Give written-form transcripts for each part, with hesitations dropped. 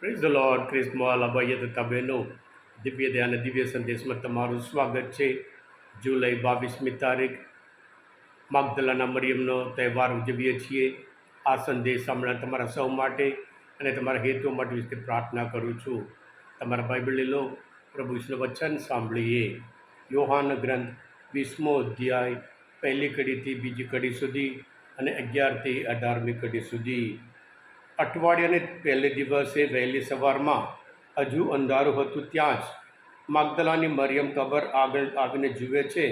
Praise the lord. ક્રિસ્મોલ અભય તથા બહેનો, દિવ્ય દયા અને દિવ્ય સંદેશમાં તમારું સ્વાગત છે. જુલાઈ 22મી તારીખ માગદલાના મરિયમનો તહેવાર ઉજવીએ છીએ. આ સંદેશ સાંભળવા તમારા સૌ માટે અને તમારા હેતુઓ માટે વિશે પ્રાર્થના કરું છું. તમારા બાઇબલ લો, પ્રભુ ઈશ્વરનું વચન સાંભળીએ. યોહાન ગ્રંથ 20મો અધ્યાય પહેલી કડીથી બીજી કડી સુધી અને 11થી 18મી કડી સુધી. અઠવાડિયાને પહેલે દિવસે વહેલી સવારમાં હજુ અંધારું હતું ત્યાં જ માગદલાની મરિયમ કબર આગળ આવીને જુએ છે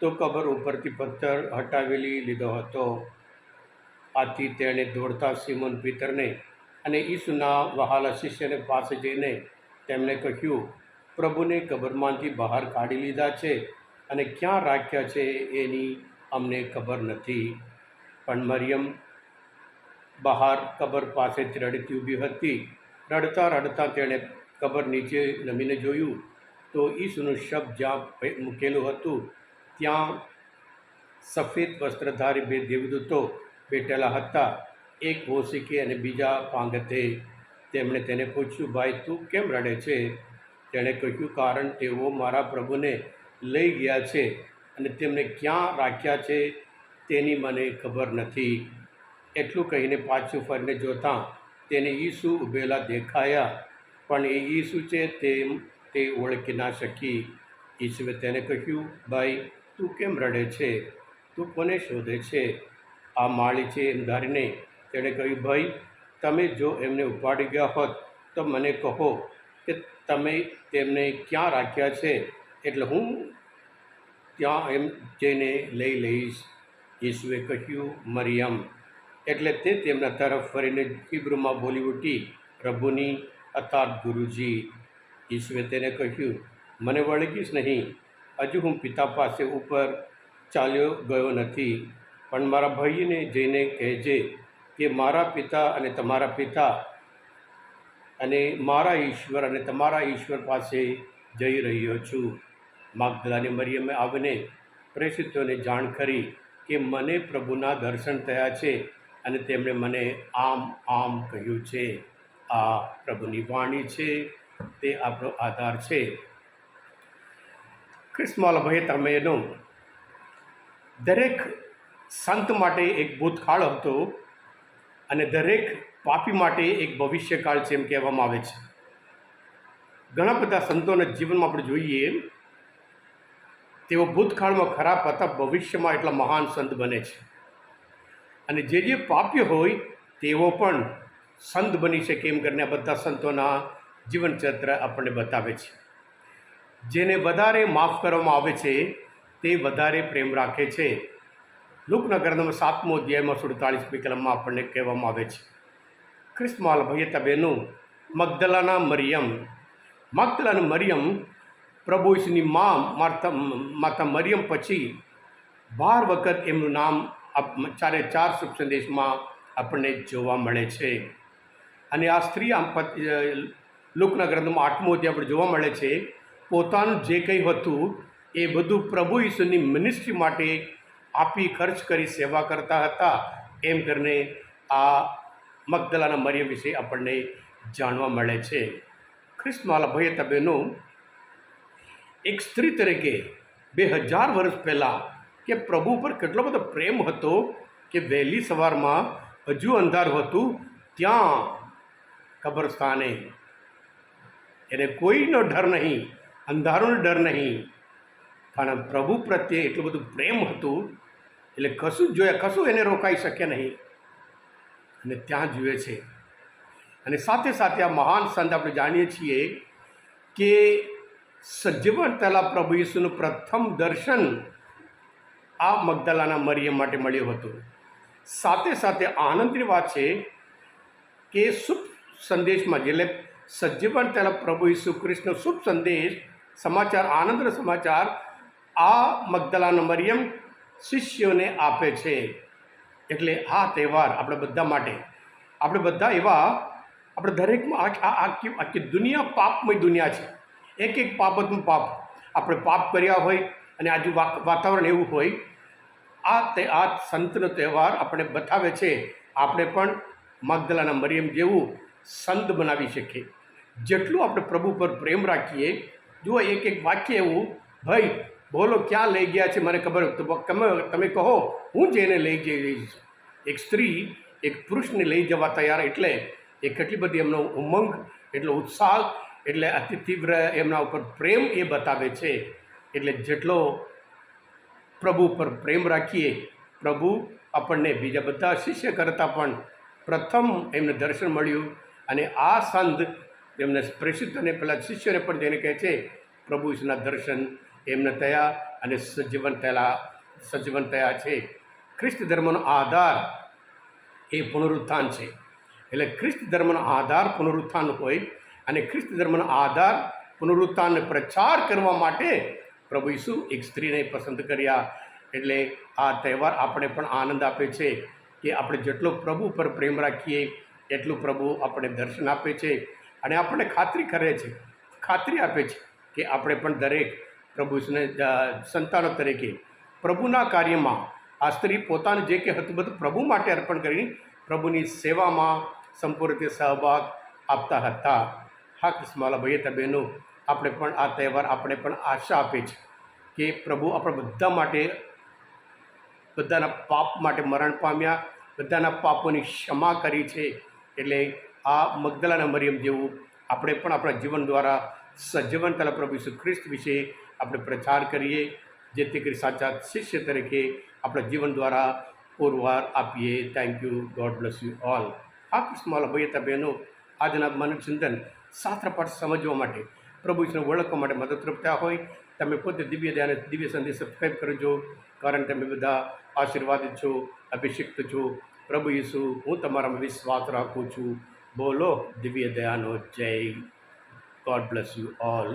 તો કબર ઉપરથી પથ્થર હટાવી લીધો હતો. આથી તેણે દોડતા સિમોન પીતરને અને ઈસુના વહાલા શિષ્યને પાસે જઈને તેમને કહ્યું, પ્રભુને કબરમાંથી બહાર કાઢી લીધા છે અને ક્યાં રાખ્યા છે એની અમને ખબર નથી. પણ મરિયમ બહાર કબર પાસેથી રડતી ઊભી હતી. રડતા રડતા તેણે કબર નીચે નમીને જોયું તો ઈસુનું શબ જ્યાં મૂકેલું હતું ત્યાં સફેદ વસ્ત્રધારી બે દેવદૂતો બેઠેલા હતા, એક ઓશિકે અને બીજા પાંગતે. તેમણે તેને પૂછ્યું, ભાઈ તું કેમ રડે છે? તેણે કહ્યું, કારણ તેઓ મારા પ્રભુને લઈ ગયા છે અને તેમને ક્યાં રાખ્યા છે તેની મને ખબર નથી. એટલું કહીને પાછું ફરીને જોતાં તેને ઈસુ ઊભેલા દેખાયા, પણ એ ઈસુ છે તે ઓળખી ના શકી. ઈસુએ તેને કહ્યું, ભાઈ તું કેમ રડે છે? તું કોને શોધે છે? આ માળી છે એમ ધારીને તેણે કહ્યું, ભાઈ તમે જો એમને ઉપાડી ગયા હોત તો મને કહો કે તમે તેમને ક્યાં રાખ્યા છે, એટલે હું ત્યાં એમ જઈને લઈ લઈશ. ઈસુએ કહ્યું, મરિયમ. એટલે તે તેમના તરફ ફરીને હિબ્રુમાં બોલી ઉઠી, પ્રભુની અર્થાત ગુરુજી. ઈસુએ તેને કહ્યું, મને વળગીશ નહીં. હજુ હું પિતા પાસે ઉપર ચાલ્યો ગયો નથી, પણ મારા ભાઈને જઈને કહેજે કે મારા પિતા અને તમારા પિતા અને મારા ઈશ્વર અને તમારા ઈશ્વર પાસે જઈ રહ્યો છું. માગદલાની મરિયમે આવીને પ્રેષિતોને જાણ કરી કે મને પ્રભુના દર્શન થયા છે અને તેમણે મને આમ આમ કહ્યું છે. આ પ્રભુની વાણી છે, તે આપણો આધાર છે. ખ્રિસ્મોલ ભાઈ તમેનો દરેક સંત માટે એક ભૂતકાળ હતો અને દરેક પાપી માટે એક ભવિષ્યકાળ છે એમ કહેવામાં આવે છે. ઘણા બધા સંતોના જીવનમાં આપણે જોઈએ, તેઓ ભૂતકાળમાં ખરાબ હતા, ભવિષ્યમાં એટલા મહાન સંત બને છે. અને જે પાપ્ય હોય તેઓ પણ સંત બની શકે એમ કરીને આ બધા સંતોના જીવનચરિત્ર આપણને બતાવે છે. જેને વધારે માફ કરવામાં આવે છે તે વધારે પ્રેમ રાખે છે. લુકના ગ્રંથમાં 7મો અધ્યાયમાં 47મી કલમમાં આપણને કહેવામાં આવે છે. ખ્રિસ્મોલ ભાઈ બહેનો, મગદલાના મરિયમ પ્રભુ ઈસુની માતા મરિયમ પછી 12 વખત એમનું નામ ચારે ચાર શુભ સંદેશમાં આપણને જોવા મળે છે. અને આ સ્ત્રી લુકના ગ્રંથમાં 8મો અધ્યાય આપણે જોવા મળે છે, પોતાનું જે કંઈ હતું એ બધું પ્રભુ ઈસુની મિનિસ્ટ્રી માટે આપી ખર્ચ કરી સેવા કરતા હતા એમ કરીને આ મગદલાના મરિયમ વિશે આપણને જાણવા મળે છે. ખ્રિસ્મોલ ભાઈ બહેનો, એક સ્ત્રી તરીકે 2000 વર્ષ પહેલાં કે પ્રભુ પર કેટલો બધો પ્રેમ હતો કે વહેલી સવારમાં હજુ અંધારું હતું ત્યાં કબ્રસ્તાને એને કોઈનો ડર નહીં, અંધારોનો ડર નહીં, પણ પ્રભુ પ્રત્યે એટલું બધું પ્રેમ હતું એટલે કશું જોયા, કશું એને રોકાઈ શકે નહીં અને ત્યાં જુએ છે. અને સાથે સાથે આ મહાન સંત આપણે જાણીએ છીએ કે સજીવન પહેલાં પ્રભુ ઈસુનું પ્રથમ દર્શન આ મગદલાના મરિયમ માટે મળ્યું હતું. સાથે સાથે આનંદની વાત છે કે શુભ સંદેશમાં એટલે સજીવન પહેલાં પ્રભુ ઈસુ ખ્રિસ્તનો શુભ સંદેશ સમાચાર, આનંદનો સમાચાર આ મગદલાના મરિયમ શિષ્યોને આપે છે. એટલે આ તહેવાર આપણે બધા માટે, આપણે બધા એવા, આપણે દરેકમાં આખી દુનિયા પાપમય દુનિયા છે. એક પાપનું પાપ આપણે પાપ કર્યા હોય અને આજુ વાતાવરણ એવું હોય, આ સંતનો તહેવાર આપણે બતાવે છે આપણે પણ મગદલાના મરિયમ જેવું સંત બનાવી શકીએ. જેટલું આપણે પ્રભુ પર પ્રેમ રાખીએ, જુઓ એક એક વાક્ય એવું, ભાઈ બોલો ક્યાં લઈ ગયા છે મને ખબર, તમે કહો હું જઈને લઈ જઈશ. એક સ્ત્રી એક પુરુષને લઈ જવા તૈયાર, એટલે એ કેટલી બધી એમનો ઉમંગ, એટલો ઉત્સાહ, એટલે અતિ તીવ્ર એમના ઉપર પ્રેમ એ બતાવે છે. એટલે જેટલો પ્રભુ પર પ્રેમ રાખીએ, પ્રભુ આપણને બીજા બધા શિષ્ય કરતાં પણ પ્રથમ એમને દર્શન મળ્યું. અને આ સંત એમને પ્રેષિત અને પેલા શિષ્યને પણ જેને કહે છે પ્રભુ ઈસુના દર્શન એમને થયા અને સજીવન થયા છે. ખ્રિસ્ત ધર્મનો આધાર એ પુનરુત્થાન છે. એટલે ખ્રિસ્ત ધર્મનો આધાર પુનરુત્થાન હોય, અને ખ્રિસ્ત ધર્મનો આધાર પુનરુત્થાનને પ્રચાર કરવા માટે પ્રભુ ઈસુ એક સ્ત્રીને પસંદ કર્યા. એટલે આ તહેવાર આપણે પણ આનંદ આપે છે કે આપણે જેટલો પ્રભુ પર પ્રેમ રાખીએ એટલું પ્રભુ આપણે દર્શન આપે છે. અને આપણને ખાતરી આપે છે કે આપણે પણ દરેક પ્રભુ સંતાનો તરીકે પ્રભુના કાર્યમાં આ સ્ત્રી પોતાનું જે કે હતું બધું પ્રભુ માટે અર્પણ કરી પ્રભુની સેવામાં સંપૂર્ણ રીતે સહભાગ આપતા હતા. હા કૃષ્ણવાલા ભાઈ હતા બહેનો, આપણે પણ આ તહેવાર આપણે પણ આશા આપે છે કે પ્રભુ આપણા બધા માટે, બધાના પાપ માટે મરણ પામ્યા, બધાના પાપોની ક્ષમા કરી છે. એટલે આ મગદલાના મરિયમ જેવું આપણે પણ આપણા જીવન દ્વારા સજીવન તરફ પ્રભુ ઈસુ ખ્રિસ્ત વિશે આપણે પ્રચાર કરીએ, જેથી કરી સાચા શિષ્ય તરીકે આપણા જીવન દ્વારા પુરવાર આપીએ. Thank you. God bless you all. આ કૃષ્ણવાલા ભાઈ હતા બહેનો, આજના મનોચિંતન શાસ્ત્ર પાઠ સમજવા માટે, પ્રભુ ઈસુને ઓળખવા માટે મદદરૂપ થયા હોય, તમે પોતે દિવ્ય ધ્યાન દિવ્ય સંદેશ સબસ્ક્રાઈબ કરજો, કારણ તમે બધા આશીર્વાદિત છો, અભિષિક્ત છો. પ્રભુ ઈસુ, હું તમારામાં વિશ્વાસ રાખું છું. બોલો દિવ્ય દયાનો જય. God bless you all.